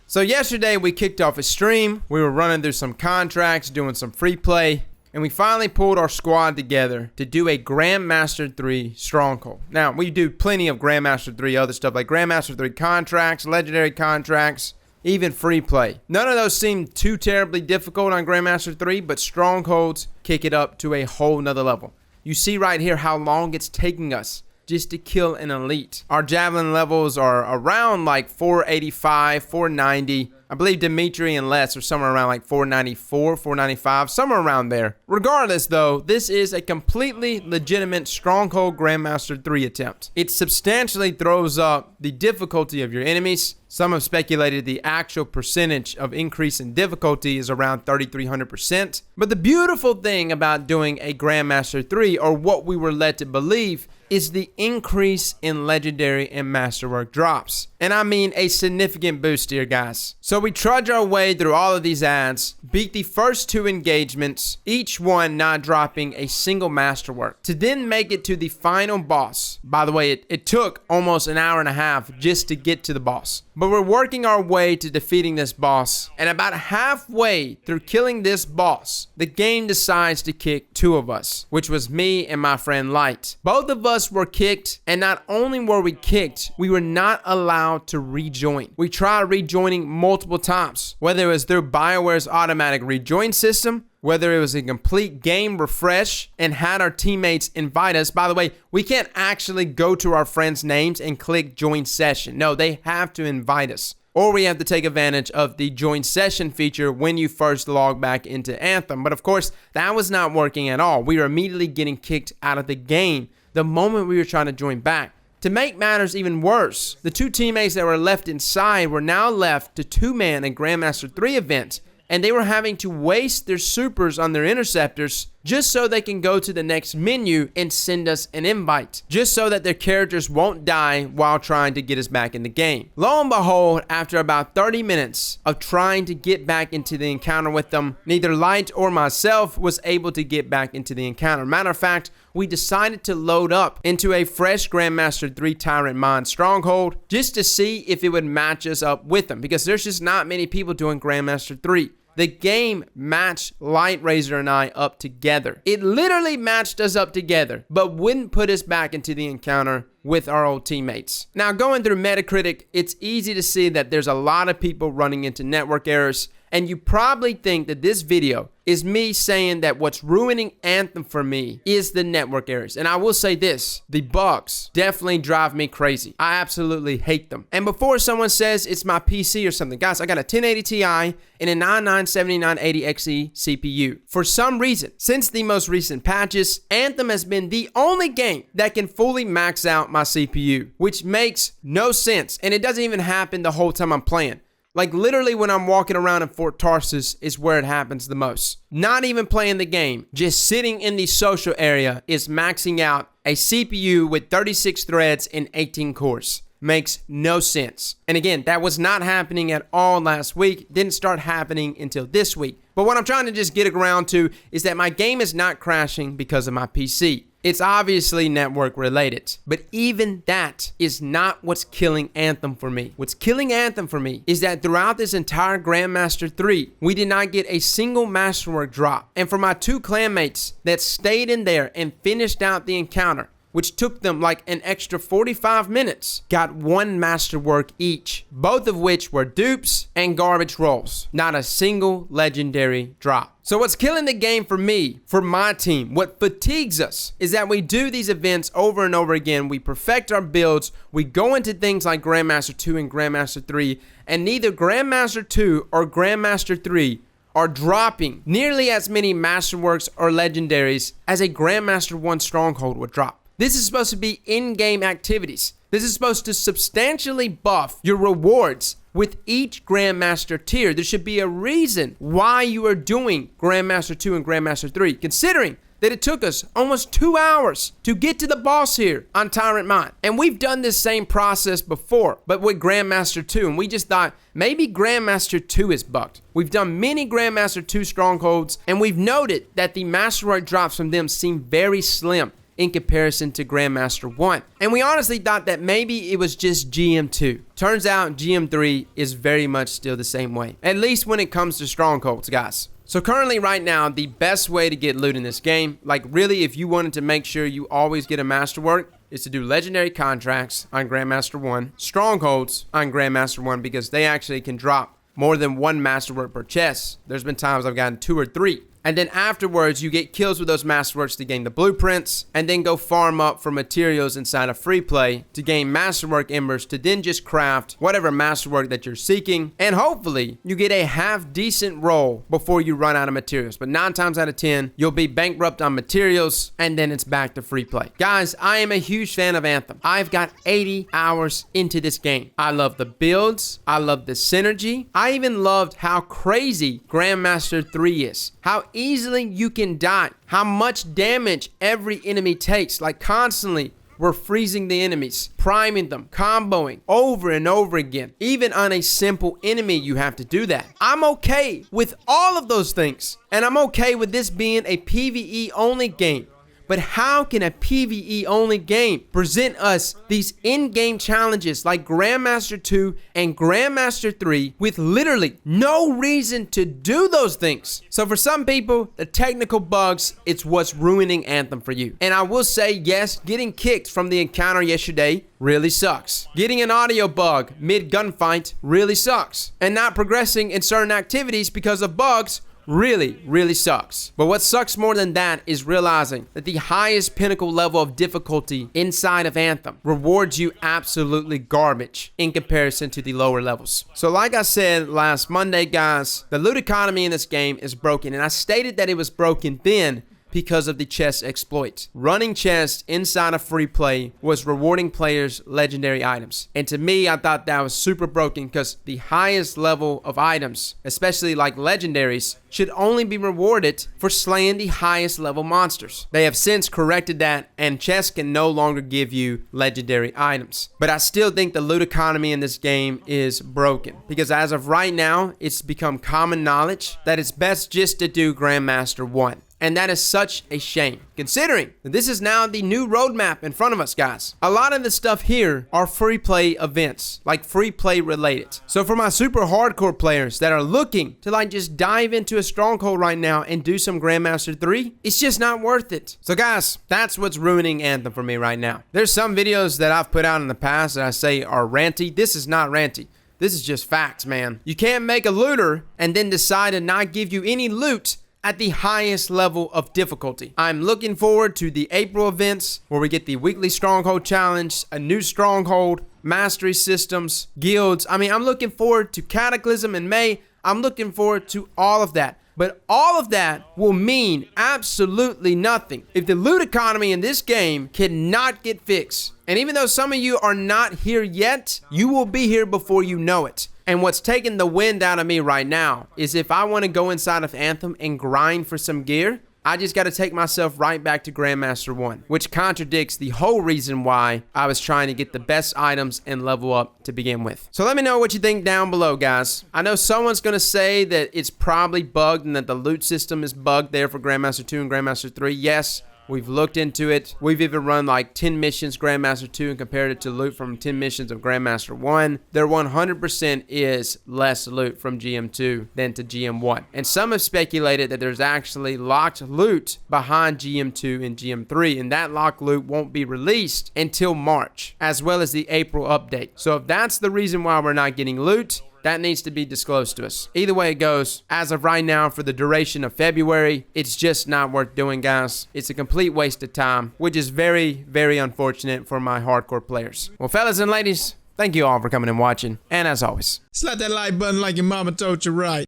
So yesterday we kicked off a stream. We were running through some contracts, doing some free play, and we finally pulled our squad together to do a Grandmaster 3 Stronghold. Now, we do plenty of Grandmaster 3 other stuff, like Grandmaster 3 contracts, legendary contracts, even free play. None of those seem too terribly difficult on Grandmaster 3, but Strongholds kick it up to a whole nother level. You see right here how long it's taking us just to kill an elite. Our javelin levels are around like 485, 490. I believe Dimitri and Les are somewhere around like 494, 495, somewhere around there. Regardless though, this is a completely legitimate Stronghold Grandmaster 3 attempt. It substantially throws up the difficulty of your enemies. Some have speculated the actual percentage of increase in difficulty is around 3,300%. But the beautiful thing about doing a Grandmaster 3, or what we were led to believe, is the increase in legendary and masterwork drops. And I mean a significant boost here, guys. So we trudge our way through all of these ads, beat the first 2 engagements, each one not dropping a single masterwork, to then make it to the final boss. By the way, it took almost an hour and a half just to get to the boss. But we're working our way to defeating this boss, and about halfway through killing this boss, the game decides to kick 2 of us, which was me and my friend Light. Both of us were kicked, and not only were we kicked, we were not allowed to rejoin. We tried rejoining multiple times, whether it was through BioWare's automatic rejoin system, whether it was a complete game refresh and had our teammates invite us. By the way, we can't actually go to our friends' names and click join session. No, they have to invite us. Or we have to take advantage of the join session feature when you first log back into Anthem. But of course, that was not working at all. We were immediately getting kicked out of the game the moment we were trying to join back. To make matters even worse, the 2 teammates that were left inside were now left to 2-man in Grandmaster 3 events, and they were having to waste their supers on their interceptors just so they can go to the next menu and send us an invite, just so that their characters won't die while trying to get us back in the game. Lo and behold, after about 30 minutes of trying to get back into the encounter with them, neither Light or myself was able to get back into the encounter. Matter of fact, we decided to load up into a fresh Grandmaster 3 Tyrant Mind Stronghold just to see if it would match us up with them, because there's just not many people doing Grandmaster 3. The game matched Light Razor and I up together. It literally matched us up together, but wouldn't put us back into the encounter with our old teammates. Now, going through Metacritic, it's easy to see that there's a lot of people running into network errors, and you probably think that this video is me saying that what's ruining Anthem for me is the network errors. And I will say this, the bugs definitely drive me crazy. I absolutely hate them. And before someone says it's my PC or something, guys, I got a 1080 Ti and a 997980XE CPU. For some reason, since the most recent patches, Anthem has been the only game that can fully max out my CPU, which makes no sense. And it doesn't even happen the whole time I'm playing. Like literally when I'm walking around in Fort Tarsus is where it happens the most. Not even playing the game, just sitting in the social area is maxing out a CPU with 36 threads and 18 cores. Makes no sense. And again, that was not happening at all last week. Didn't start happening until this week. But what I'm trying to just get around to is that my game is not crashing because of my PC. It's obviously network related, but even that is not what's killing Anthem for me. What's killing Anthem for me is that throughout this entire Grandmaster 3, we did not get a single masterwork drop. And for my 2 clanmates that stayed in there and finished out the encounter, which took them like an extra 45 minutes, got 1 masterwork each, both of which were dupes and garbage rolls. Not a single legendary drop. So what's killing the game for me, for my team, what fatigues us, is that we do these events over and over again. We perfect our builds. We go into things like Grandmaster 2 and Grandmaster 3, and neither Grandmaster 2 or Grandmaster 3 are dropping nearly as many masterworks or legendaries as a Grandmaster 1 Stronghold would drop. This is supposed to be in-game activities. This is supposed to substantially buff your rewards with each Grandmaster tier. There should be a reason why you are doing Grandmaster 2 and Grandmaster 3, considering that it took us almost 2 hours to get to the boss here on Tyrant Mind. And we've done this same process before, but with Grandmaster 2, and we just thought maybe Grandmaster 2 is bugged. We've done many Grandmaster 2 strongholds, and we've noted that the masterwork drops from them seem very slim. in comparison to Grandmaster 1. And we honestly thought that maybe it was just GM2. Turns out GM3 is very much still the same way, at least when it comes to strongholds, guys. So currently right now, the best way to get loot in this game, like really if you wanted to make sure you always get a masterwork, is to do legendary contracts on Grandmaster 1, strongholds on Grandmaster 1 because they actually can drop more than one masterwork per chest. There's been times I've gotten 2 or 3. And then afterwards, you get kills with those masterworks to gain the blueprints, and then go farm up for materials inside of free play to gain masterwork embers to then just craft whatever masterwork that you're seeking. And hopefully, you get a half decent roll before you run out of materials. But 9 times out of 10, you'll be bankrupt on materials, and then it's back to free play. Guys, I am a huge fan of Anthem. I've got 80 hours into this game. I love the builds. I love the synergy. I even loved how crazy Grandmaster 3 is. How easily you can die, how much damage every enemy takes. Like constantly we're freezing the enemies, priming them, comboing over and over again. Even on a simple enemy you have to do that. I'm okay with all of those things, and I'm okay with this being a PvE only game. But how can a PvE only game present us these in-game challenges like Grandmaster 2 and Grandmaster 3 with literally no reason to do those things? So for some people, the technical bugs, it's what's ruining Anthem for you. And I will say, yes, getting kicked from the encounter yesterday really sucks. Getting an audio bug mid-gunfight really sucks. And not progressing in certain activities because of bugs really sucks. But what sucks more than that is realizing that the highest pinnacle level of difficulty inside of Anthem rewards you absolutely garbage in comparison to the lower levels. So like I said last Monday, guys, the loot economy in this game is broken, and I stated that it was broken then because of the chest exploits. Running chests inside of free play was rewarding players legendary items. And to me, I thought that was super broken because the highest level of items, especially like legendaries, should only be rewarded for slaying the highest level monsters. They have since corrected that, and chests can no longer give you legendary items. But I still think the loot economy in this game is broken because as of right now, it's become common knowledge that it's best just to do Grandmaster 1. And that is such a shame, considering that this is now the new roadmap in front of us, guys. A lot of the stuff here are free play events, like free play related. So for my super hardcore players that are looking to like just dive into a stronghold right now and do some Grandmaster 3, it's just not worth it. So guys, that's what's ruining Anthem for me right now. There's some videos that I've put out in the past that I say are ranty. This is not ranty. This is just facts, man. You can't make a looter and then decide to not give you any loot at the highest level of difficulty. I'm looking forward to the April events where we get the weekly stronghold challenge, a new stronghold, mastery systems, guilds. I mean, I'm looking forward to Cataclysm in May. I'm looking forward to all of that. But all of that will mean absolutely nothing if the loot economy in this game cannot get fixed. And even though some of you are not here yet, you will be here before you know it. And what's taking the wind out of me right now is if I want to go inside of Anthem and grind for some gear, I just got to take myself right back to Grandmaster 1, which contradicts the whole reason why I was trying to get the best items and level up to begin with. So let me know what you think down below, guys. I know someone's going to say that it's probably bugged and that the loot system is bugged there for Grandmaster 2 and Grandmaster 3. Yes. We've looked into it. We've even run like 10 missions Grandmaster 2 and compared it to loot from 10 missions of Grandmaster 1. There 100% is less loot from GM2 than to GM1. And some have speculated that there's actually locked loot behind GM2 and GM3, and that locked loot won't be released until March, as well as the April update. So if that's the reason why we're not getting loot, that needs to be disclosed to us. Either way it goes, as of right now, for the duration of February, it's just not worth doing, guys. It's a complete waste of time, which is very unfortunate for my hardcore players. Well, fellas and ladies, thank you all for coming and watching. And as always, slap that like button like your mama told you right.